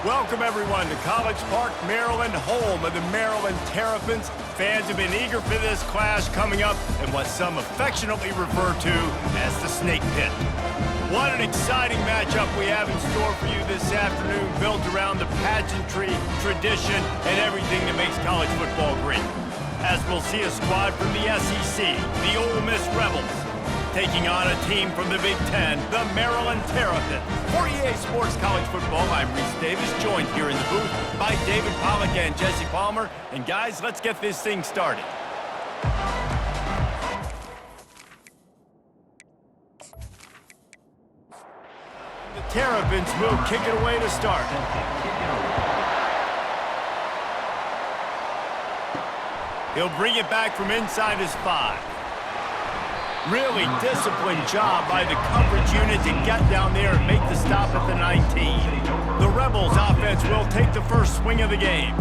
Welcome, everyone, to College Park, Maryland, home of the Maryland Terrapins. Fans have been eager for this clash coming up in what some affectionately refer to as the Snake Pit. What an exciting matchup we have in store for you this afternoon, built around the pageantry, tradition, and everything that makes college football great. As we'll see a squad from the SEC, the Ole Miss Rebels, taking on a team from the Big Ten, the Maryland Terrapins. For EA Sports College Football, I'm Reese Davis, joined here in the booth by David Pollack and Jesse Palmer. And guys, let's get this thing started. The Terrapins will kick it away to start. He'll bring it back from inside his 5. Really disciplined job by the coverage unit to get down there and make the stop at the 19. The Rebels offense will take the first swing of the game.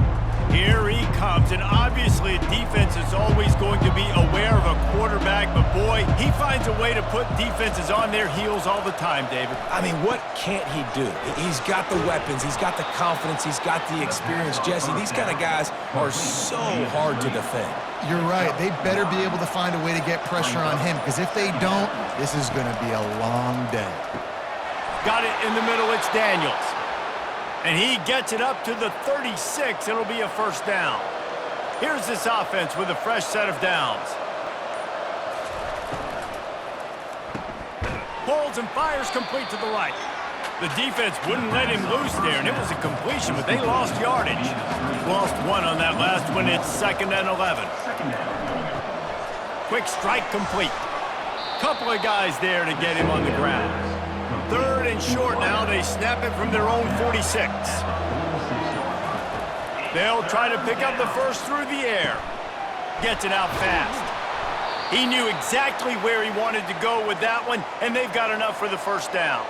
Here he comes, and obviously defense is always going to be aware of a quarterback, but boy, he finds a way to put defenses on their heels all the time, David. I mean, what can't he do? He's got the weapons, he's got the confidence, he's got the experience. Jesse, these kind of guys are so hard to defend. You're right. They better be able to find a way to get pressure on him, because if they don't, this is going to be a long day. Got it in the middle, it's Daniels. And he gets it up to the 36. It'll be a first down. Here's this offense with a fresh set of downs. Pulls and fires complete to the right. The defense wouldn't let him loose there, and it was a completion, but they lost yardage. Lost one on that last one. It's 2nd and 11. Quick strike complete. Couple of guys there to get him on the ground. 3rd and short now. They snap it from their own 46. They'll try to pick up the first through the air. Gets it out fast. He knew exactly where he wanted to go with that one, and they've got enough for the first down.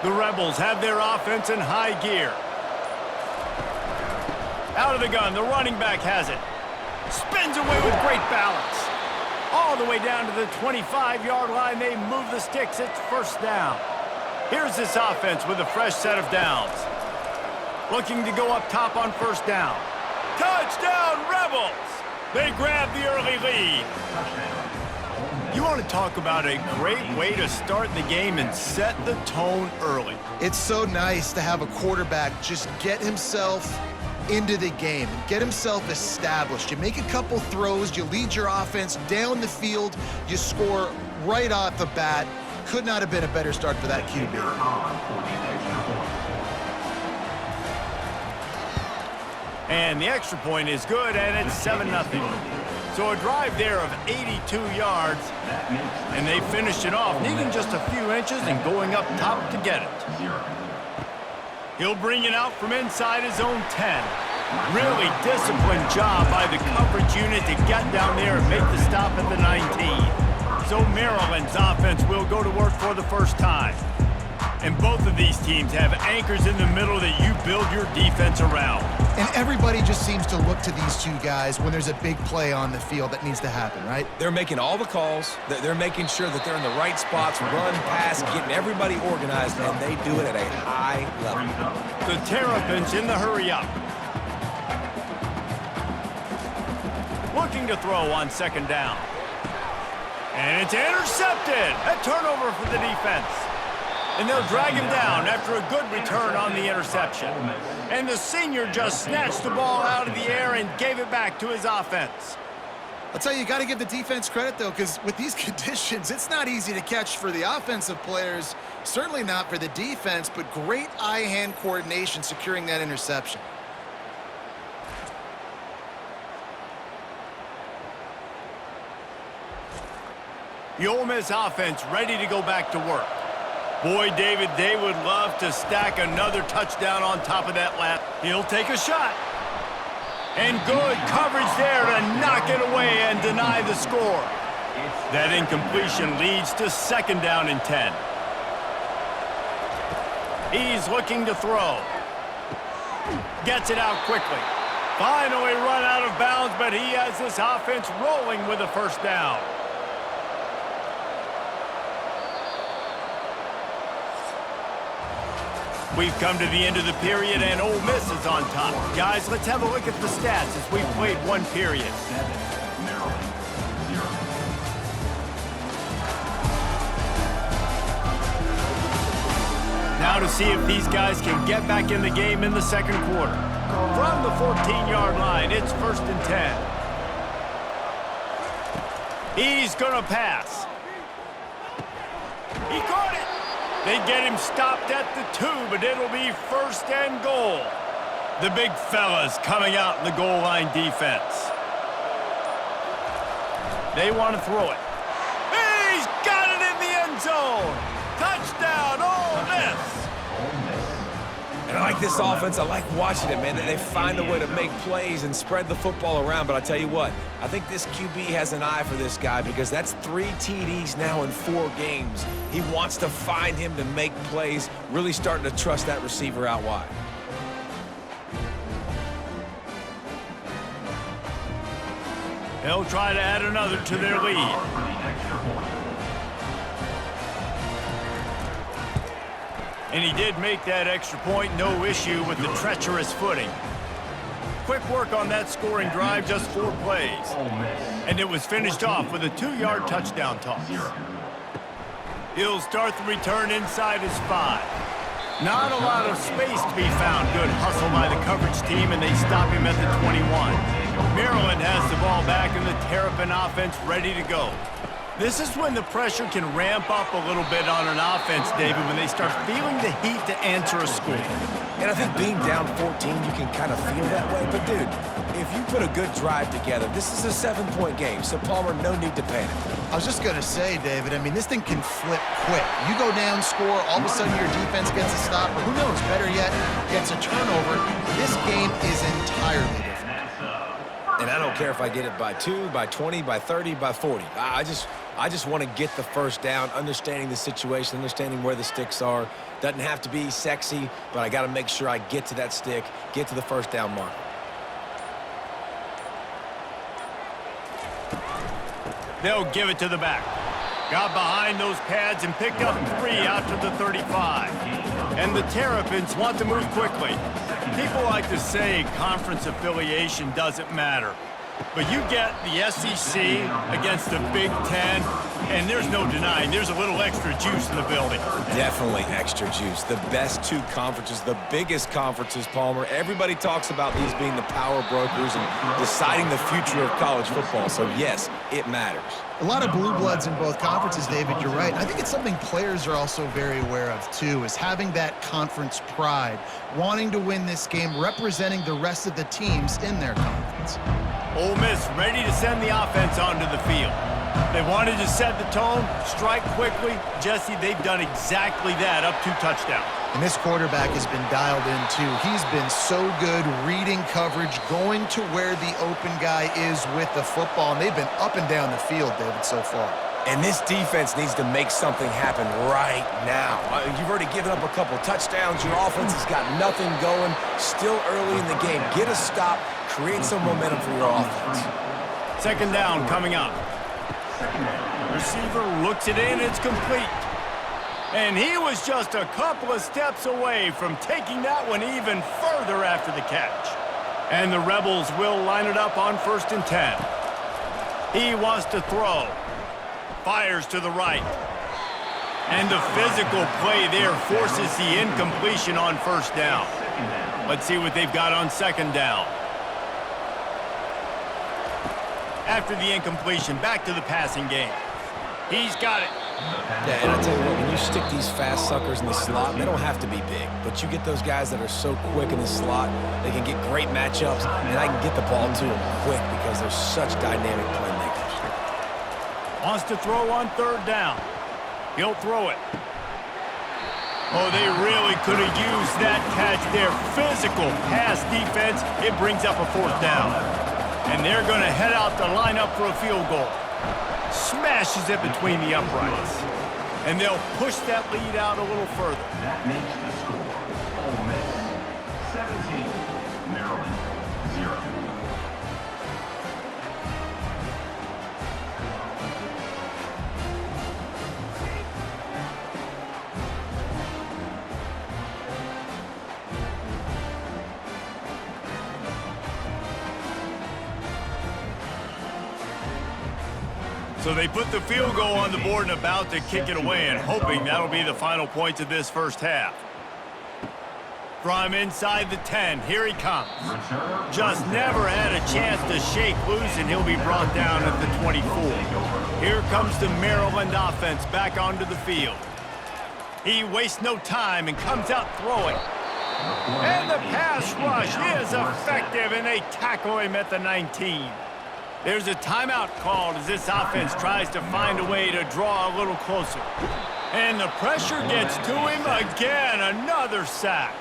The Rebels have their offense in high gear. Out of the gun, the running back has it. Spins away with great balance. All the way down to the 25-yard line. They move the sticks. It's first down. Here's this offense with a fresh set of downs. Looking to go up top on first down. Touchdown, Rebels! They grab the early lead. You want to talk about a great way to start the game and set the tone early. It's so nice to have a quarterback just get himself into the game, get himself established. You make a couple throws, you lead your offense down the field, you score right off the bat. Could not have been a better start for that QB. And the extra point is good, and it's 7-0. So a drive there of 82 yards, and they finished it off, needing just a few inches and going up top to get it. He'll bring it out from inside his own 10. Really disciplined job by the coverage unit to get down there and make the stop at the 19. So Maryland's offense will go to work for the first time. And both of these teams have anchors in the middle that you build your defense around. And everybody just seems to look to these two guys when there's a big play on the field that needs to happen, right? They're making all the calls. They're making sure that they're in the right spots, run, pass, getting everybody organized, and they do it at a high level. The Terrapins in the hurry up. Looking to throw on second down. And it's intercepted. A turnover for the defense. And they'll drag him down after a good return on the interception. And the senior just snatched the ball out of the air and gave it back to his offense. I'll tell you got to give the defense credit, though, because with these conditions, it's not easy to catch for the offensive players, certainly not for the defense, but great eye-hand coordination securing that interception. The Ole Miss offense ready to go back to work. Boy, David, they would love to stack another touchdown on top of that lap. He'll take a shot. And good coverage there to knock it away and deny the score. That incompletion leads to 2nd down and 10. He's looking to throw. Gets it out quickly. Finally run out of bounds, but he has this offense rolling with a first down. We've come to the end of the period, and Ole Miss is on top. Guys, let's have a look at the stats as we've played one period. Now to see if these guys can get back in the game in the second quarter. From the 14-yard line, it's 1st and 10. He's going to pass. He caught it. They get him stopped at the 2, but it'll be 1st and goal. The big fellas coming out in the goal line defense. They want to throw it. He's got it in the end zone. Touchdown, Ole Miss. And I like this offense. I like watching it, man. They find a way to make plays and spread the football around. But I tell you what, I think this QB has an eye for this guy because that's 3 TDs now in 4 games. He wants to find him to make plays, really starting to trust that receiver out wide. They'll try to add another to their lead. And he did make that extra point, no issue with the treacherous footing. Quick work on that scoring drive, just 4 plays. And it was finished off with a 2-yard touchdown toss. He'll start the return inside his 5. Not a lot of space to be found. Good hustle by the coverage team, and they stop him at the 21. Maryland has the ball back, and the Terrapin offense ready to go. This is when the pressure can ramp up a little bit on an offense, David, when they start feeling the heat to answer a score. And I think being down 14, you can kind of feel that way. But, dude, if you put a good drive together, this is a 7-point game, so, Palmer, no need to panic. I was just going to say, David, I mean, this thing can flip quick. You go down, score, all of a sudden your defense gets a stop, or who knows, better yet, gets a turnover. This game is entirely different. And I don't care if I get it by 2, by 20, by 30, by 40. I just want to get the first down, understanding the situation, understanding where the sticks are. Doesn't have to be sexy, but I got to make sure I get to that stick, get to the first down mark. They'll give it to the back. Got behind those pads and picked up 3 out to the 35. And the Terrapins want to move quickly. People like to say conference affiliation doesn't matter. But you get the SEC against the Big Ten, and there's no denying there's a little extra juice in the building. Definitely extra juice. The best 2 conferences, the biggest conferences, Palmer. Everybody talks about these being the power brokers and deciding the future of college football. So, yes, it matters. A lot of blue bloods in both conferences, David, you're right. I think it's something players are also very aware of, too, is having that conference pride, wanting to win this game, representing the rest of the teams in their conference. Ole Miss ready to send the offense onto the field. They wanted to set the tone, strike quickly. Jesse, they've done exactly that, up 2 touchdowns. And this quarterback has been dialed in, too. He's been so good reading coverage, going to where the open guy is with the football. And they've been up and down the field, David, so far. And this defense needs to make something happen right now. You've already given up a couple touchdowns. Your offense has got nothing going. Still early in the game. Get a stop. Create some momentum for your offense. 2nd down coming up. Receiver looks it in. It's complete. And he was just a couple of steps away from taking that one even further after the catch. And the Rebels will line it up on 1st and 10. He wants to throw. Fires to the right. And the physical play there forces the incompletion on 1st down. Let's see what they've got on 2nd down. After the incompletion, back to the passing game. He's got it. Yeah, and I tell you what, when you stick these fast suckers in the slot, they don't have to be big. But you get those guys that are so quick in the slot, they can get great matchups, and I can get the ball to them quick because they're such dynamic playmakers. Wants to throw on 3rd down. He'll throw it. Oh, they really could have used that catch there. Physical pass defense. It brings up a 4th down. And they're going to head out to line up for a field goal. Smashes it between the uprights. And they'll push that lead out a little further. That makes the score. Ole Miss 17, Maryland 0. So they put the field goal on the board and about to kick it away, and hoping that'll be the final points of this first half. From inside the 10, here he comes. Just never had a chance to shake loose, and he'll be brought down at the 24. Here comes the Maryland offense back onto the field. He wastes no time and comes out throwing. And the pass rush is effective, and they tackle him at the 19. There's a timeout called as this offense tries to find a way to draw a little closer. And the pressure gets to him again, another sack.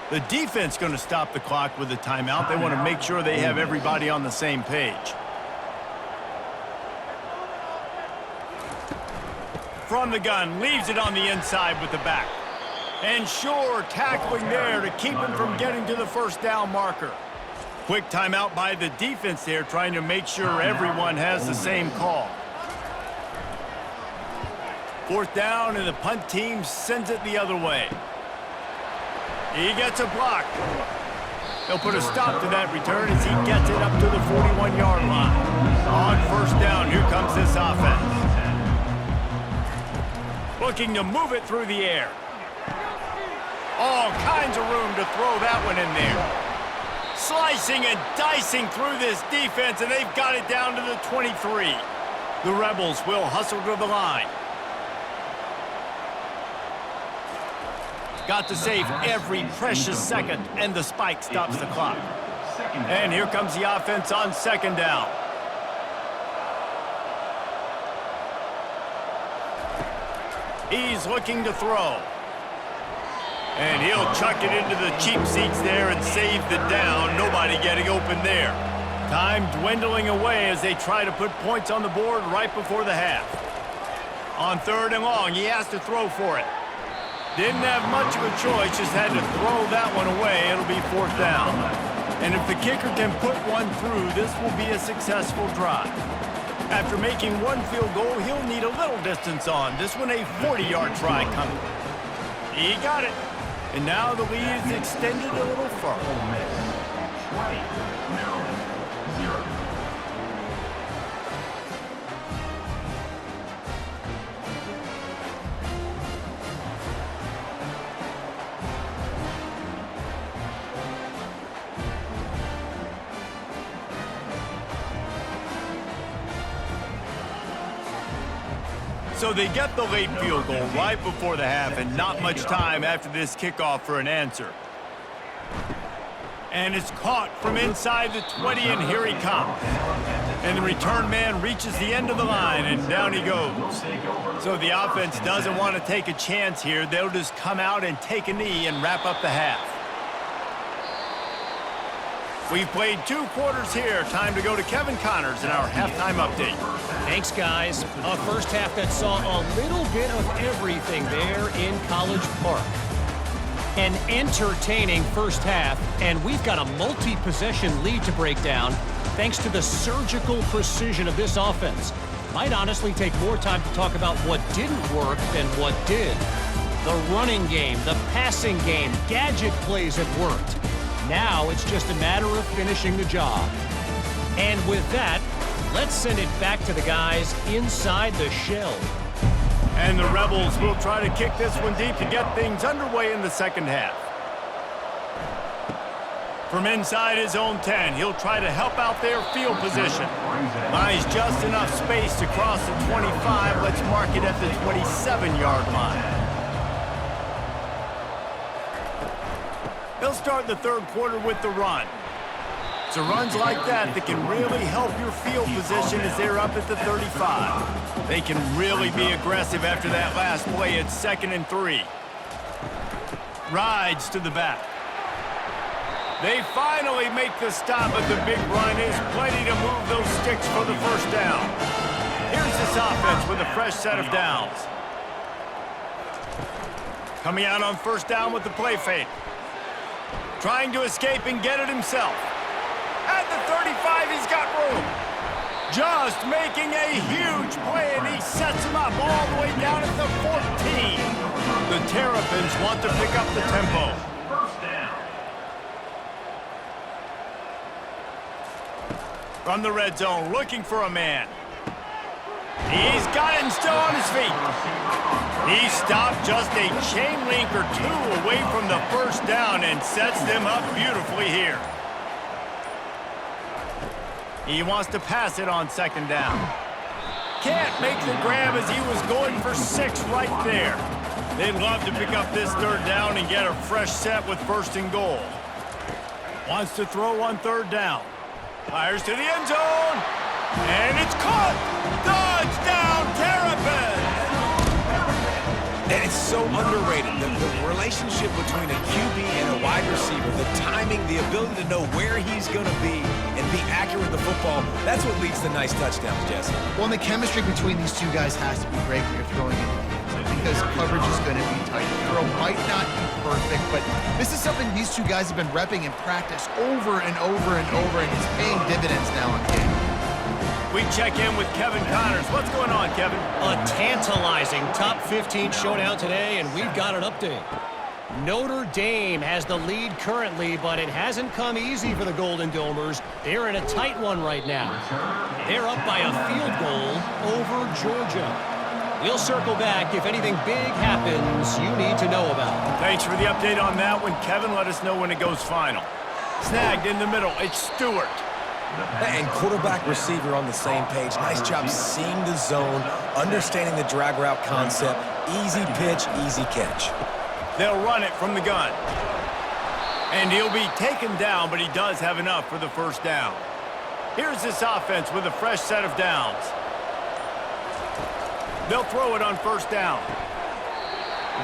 The defense going to stop the clock with a timeout. They want to make sure they have everybody on the same page. From the gun, leaves it on the inside with the back. And sure, tackling there to keep him from getting to the first down marker. Quick timeout by the defense there, trying to make sure everyone has the same call. Fourth down, and the punt team sends it the other way. He gets a block. They'll put a stop to that return as he gets it up to the 41-yard line. On first down, here comes this offense. Looking to move it through the air. All kinds of room to throw that one in there. Slicing and dicing through this defense, and they've got it down to the 23. The Rebels will hustle to the line. Got to save every precious second, and the spike stops the clock. And here comes the offense on second down. He's looking to throw. And he'll chuck it into the cheap seats there and save the down. Nobody getting open there. Time dwindling away as they try to put points on the board right before the half. On third and long, he has to throw for it. Didn't have much of a choice, just had to throw that one away. It'll be fourth down. And if the kicker can put one through, this will be a successful drive. After making one field goal, he'll need a little distance on. This one a 40-yard try coming. He got it. And now the lead is extended a little further. 20, Maryland, 0. So they get the late field goal right before the half, and not much time after this kickoff for an answer. And it's caught from inside the 20, and here he comes. And the return man reaches the end of the line, and down he goes. So the offense doesn't want to take a chance here. They'll just come out and take a knee and wrap up the half. We've played 2 quarters here. Time to go to Kevin Connors in our halftime update. Thanks, guys. A first half that saw a little bit of everything there in College Park. An entertaining first half, and we've got a multi-possession lead to break down thanks to the surgical precision of this offense. Might honestly take more time to talk about what didn't work than what did. The running game, the passing game, gadget plays have worked. Now it's just a matter of finishing the job. And with that, let's send it back to the guys inside the shell. And the Rebels will try to kick this one deep to get things underway in the second half. From inside his own 10, he'll try to help out their field position. Buys just enough space to cross the 25. Let's mark it at the 27-yard line. They'll start the third quarter with the run. So runs like that can really help your field position as they're up at the 35. They can really be aggressive after that last play. It's 2nd and 3. Rides to the back. They finally make the stop, but the big run is plenty to move those sticks for the first down. Here's this offense with a fresh set of downs. Coming out on first down with the play fake. Trying to escape and get it himself. At the 35, he's got room. Just making a huge play, and he sets him up all the way down at the 14. The Terrapins want to pick up the tempo. First down. From the red zone, looking for a man. He's got it and still on his feet. He stopped just a chain link or two away from the first down and sets them up beautifully here. He wants to pass it on second down. Can't make the grab as he was going for 6 right there. They'd love to pick up this third down and get a fresh set with first and goal. Wants to throw on third down. Fires to the end zone. And it's caught. Touchdown, Terrapins! And it's so underrated. The relationship between a QB and a wide receiver, the timing, the ability to know where he's going to be and be accurate with the football, that's what leads to nice touchdowns, Jesse. Well, and the chemistry between these two guys has to be great when you're throwing into the end zone because coverage is going to be tight. The throw might not be perfect, but this is something these two guys have been repping in practice over and over and over, and it's paying dividends now on game. We check in with Kevin Connors. What's going on, Kevin? A tantalizing top 15 showdown today, and we've got an update. Notre Dame has the lead currently, but it hasn't come easy for the Golden Domers. They're in a tight one right now. They're up by a field goal over Georgia. We'll circle back if anything big happens you need to know about. Thanks for the update on that one, Kevin. Let us know when it goes final. Snagged in the middle. It's Stewart. And quarterback receiver on the same page. Nice job seeing the zone, understanding the drag route concept. Easy pitch, easy catch. They'll run it from the gun. And he'll be taken down, but he does have enough for the first down. Here's this offense with a fresh set of downs. They'll throw it on first down.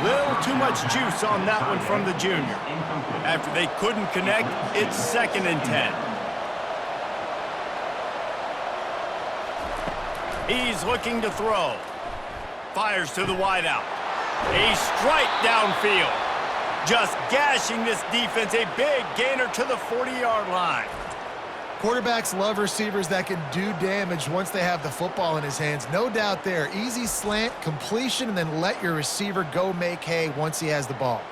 Little too much juice on that one from the junior. After they couldn't connect, it's 2nd and 10. He's looking to throw. Fires to the wideout. A strike downfield. Just gashing this defense. A big gainer to the 40-yard line. Quarterbacks love receivers that can do damage once they have the football in his hands. No doubt there. Easy slant, completion, and then let your receiver go make hay once he has the ball.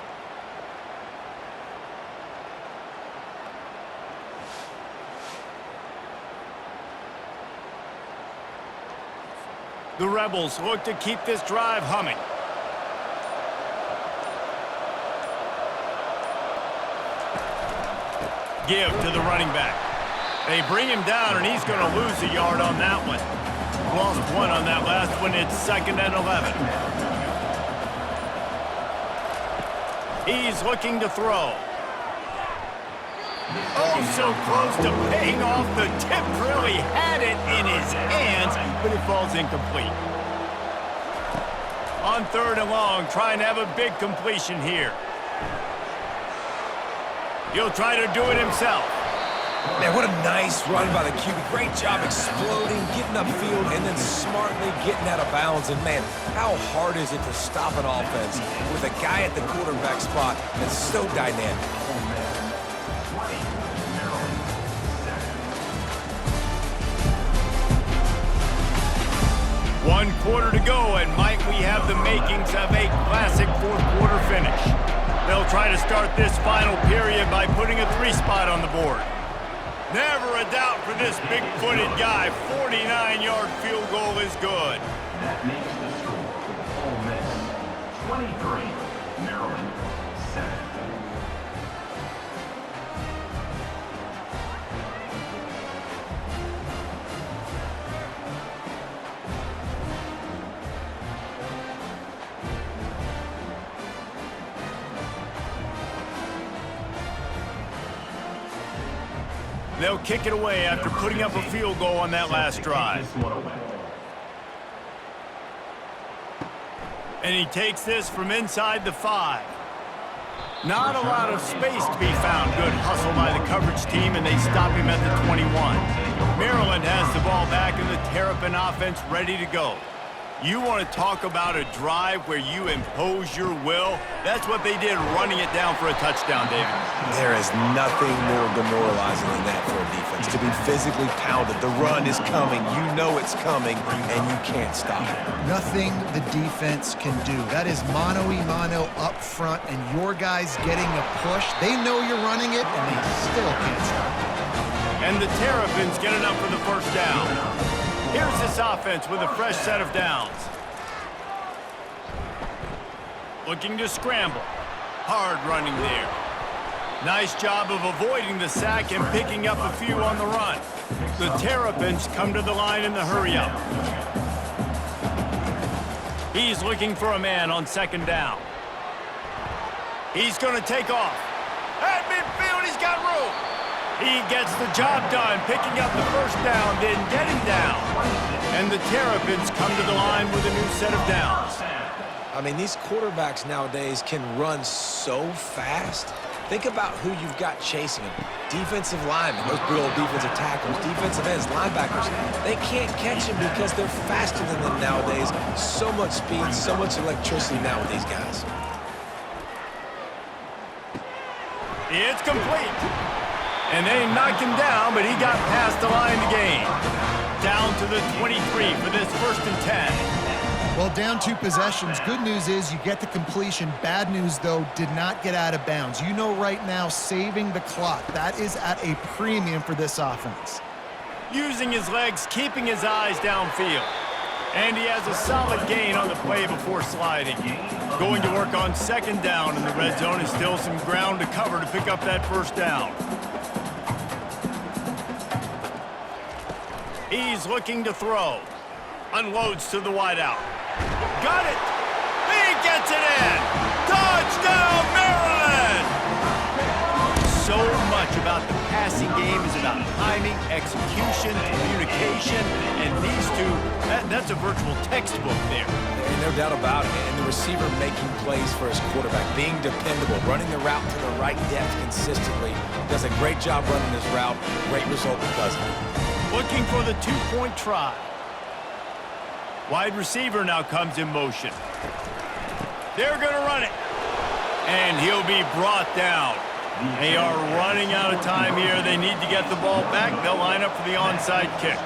The Rebels look to keep this drive humming. Give to the running back. They bring him down, and he's going to lose a yard on that one. Lost 1 on that last one. It's 2nd and 11. He's looking to throw. Oh, so close to paying off. The tip really had it in his hands, but it falls incomplete. On 3rd and long, trying to have a big completion here. He'll try to do it himself. Man, what a nice run by the QB. Great job exploding, getting upfield, and then smartly getting out of bounds. And, man, how hard is it to stop an offense with a guy at the quarterback spot that's so dynamic? 1 quarter to go, and might we have the makings of a classic 4th quarter finish. They'll try to start this final period by putting a 3 spot on the board. Never a doubt for this big-footed guy. 49-yard field goal is good. That makes the score. Ole Miss 23, Maryland 7. They'll kick it away after putting up a field goal on that last drive. And he takes this from inside the 5. Not a lot of space to be found. Good hustle by the coverage team, and they stop him at the 21. Maryland has the ball back, and the Terrapin offense ready to go. You want to talk about a drive where you impose your will? That's what they did, running it down for a touchdown, David. There is nothing more demoralizing than that for a defense. To be physically pounded. The run is coming. You know it's coming, and you can't stop it. Nothing the defense can do. That is mano-a-mano up front, and your guys getting a push. They know you're running it, and they still can't stop it. And the Terrapins get enough for the first down. Here's this offense with a fresh set of downs. Looking to scramble. Hard running there. Nice job of avoiding the sack and picking up a few on the run. The Terrapins come to the line in the hurry-up. He's looking for a man on second down. He's going to take off. At midfield, he's got room. He gets the job done, picking up the first down, then getting down. And the Terrapins come to the line with a new set of downs. I mean, these quarterbacks nowadays can run so fast. Think about who you've got chasing them. Defensive linemen, those big old defensive tackles, defensive ends, linebackers. They can't catch them because they're faster than them nowadays. So much speed, so much electricity now with these guys. It's complete. And they knocked him down, but he got past the line to gain. Down to the 23 for this 1st and 10. Well, down 2 possessions. Good news is you get the completion. Bad news, though, did not get out of bounds. You know right now, saving the clock. That is at a premium for this offense. Using his legs, keeping his eyes downfield. And he has a solid gain on the play before sliding. Going to work on second down in the red zone is still some ground to cover to pick up that first down. He's looking to throw. Unloads to the wideout. Got it! He gets it in! Touchdown, Maryland! So much about the passing game is about timing, execution, communication, and these two, that's a virtual textbook there. There's no doubt about it, and the receiver making plays for his quarterback, being dependable, running the route to the right depth consistently. Does a great job running this route. Great result because of it. Looking for the 2-point try. Wide receiver now comes in motion. They're going to run it. And he'll be brought down. They are running out of time here. They need to get the ball back. They'll line up for the onside kick.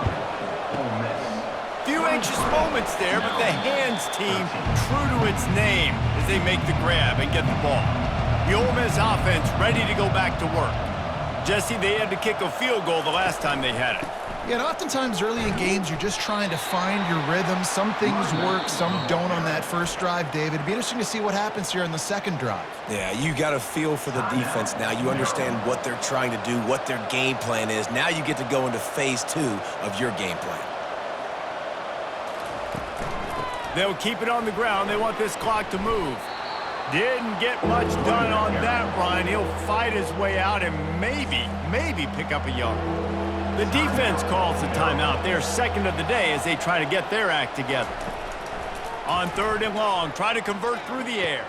Few anxious moments there, but the hands team true to its name as they make the grab and get the ball. The Ole Miss offense ready to go back to work. Jesse, they had to kick a field goal the last time they had it. Yeah, and oftentimes early in games, you're just trying to find your rhythm. Some things work, some don't on that first drive, David. It'd be interesting to see what happens here in the second drive. Yeah, you got a feel for the defense now. You understand what they're trying to do, what their game plan is. Now you get to go into phase 2 of your game plan. They'll keep it on the ground. They want this clock to move. Didn't get much done on that run. He'll fight his way out and maybe pick up a yard. The defense calls the timeout. They're second of the day as they try to get their act together. On 3rd and long, try to convert through the air.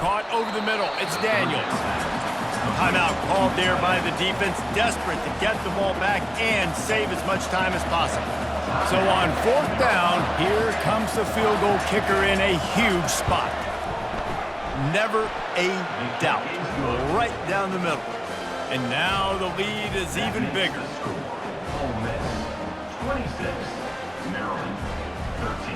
Caught over the middle. It's Daniels. Timeout called there by the defense, desperate to get the ball back and save as much time as possible. So on 4th down, here comes the field goal kicker in a huge spot. Never a doubt. Right down the middle. And now the lead is even bigger. Ole Miss 26, Maryland 13.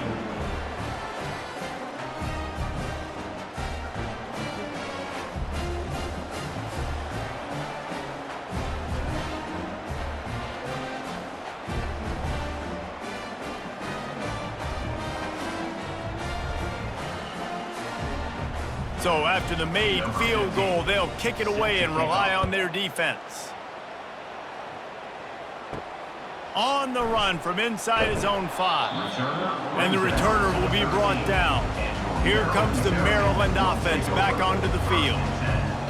So after the made field goal, they'll kick it away and rely on their defense. On the run from inside his own 5. And the returner will be brought down. Here comes the Maryland offense back onto the field.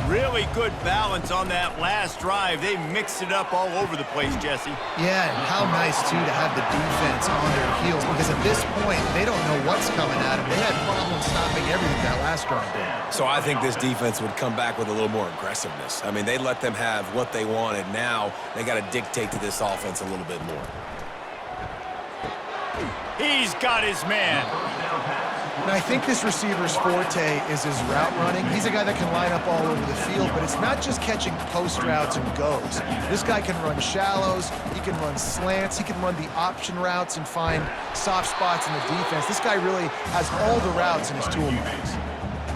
Really good balance on that last drive. They mixed it up all over the place, Jesse. Yeah, and how nice, too, to have the defense on their heels, because at this point, they don't know what's coming at them. They had problems stopping everything that last drive did. So I think this defense would come back with a little more aggressiveness. I mean, they let them have what they wanted. Now they got to dictate to this offense a little bit more. He's got his man. And I think this receiver's forte is his route running. He's a guy that can line up all over the field, but it's not just catching post routes and goes. This guy can run shallows, he can run slants, he can run the option routes and find soft spots in the defense. This guy really has all the routes in his toolbox.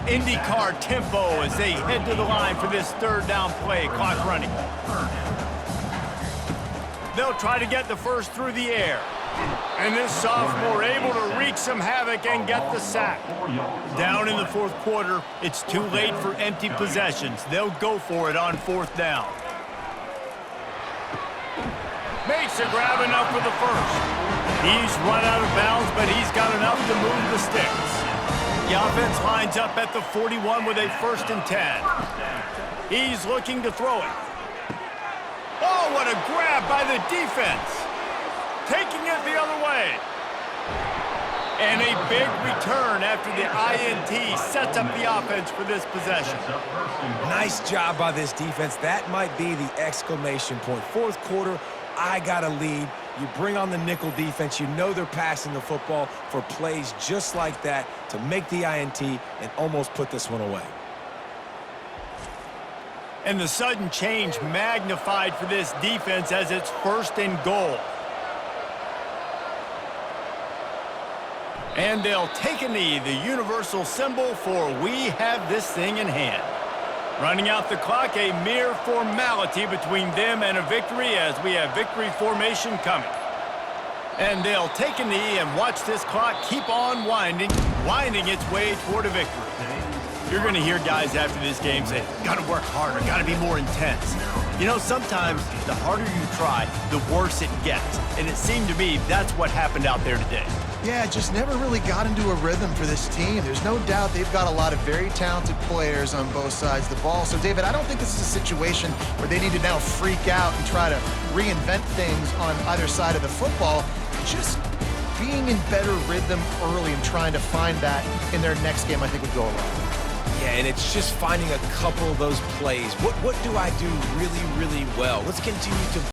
IndyCar tempo as they head to the line for this 3rd down play, clock running. They'll try to get the first through the air. And this sophomore able to wreak some havoc and get the sack. Down in the fourth quarter, it's too late for empty possessions. They'll go for it on fourth down. Makes a grab enough for the first. He's run out of bounds, but he's got enough to move the sticks. The offense lines up at the 41 with a 1st and 10. He's looking to throw it. Oh, what a grab by the defense. Taking it the other way. And a big return after the INT sets up the offense for this possession. Nice job by this defense. That might be the exclamation point. Fourth quarter, I got a lead. You bring on the nickel defense. You know they're passing the football for plays just like that to make the INT and almost put this one away. And the sudden change magnified for this defense as it's 1st and goal. And they'll take a knee, the universal symbol for we have this thing in hand. Running out the clock, a mere formality between them and a victory as we have victory formation coming. And they'll take a knee and watch this clock keep on winding its way toward a victory. You're going to hear guys after this game say, got to work harder, got to be more intense. You know, sometimes the harder you try, the worse it gets. And it seemed to me that's what happened out there today. Yeah, just never really got into a rhythm for this team. There's no doubt they've got a lot of very talented players on both sides of the ball. So, David, I don't think this is a situation where they need to now freak out and try to reinvent things on either side of the football. Just being in better rhythm early and trying to find that in their next game, I think, would go a long way. Yeah, and it's just finding a couple of those plays. What do I do really, really well? Let's continue to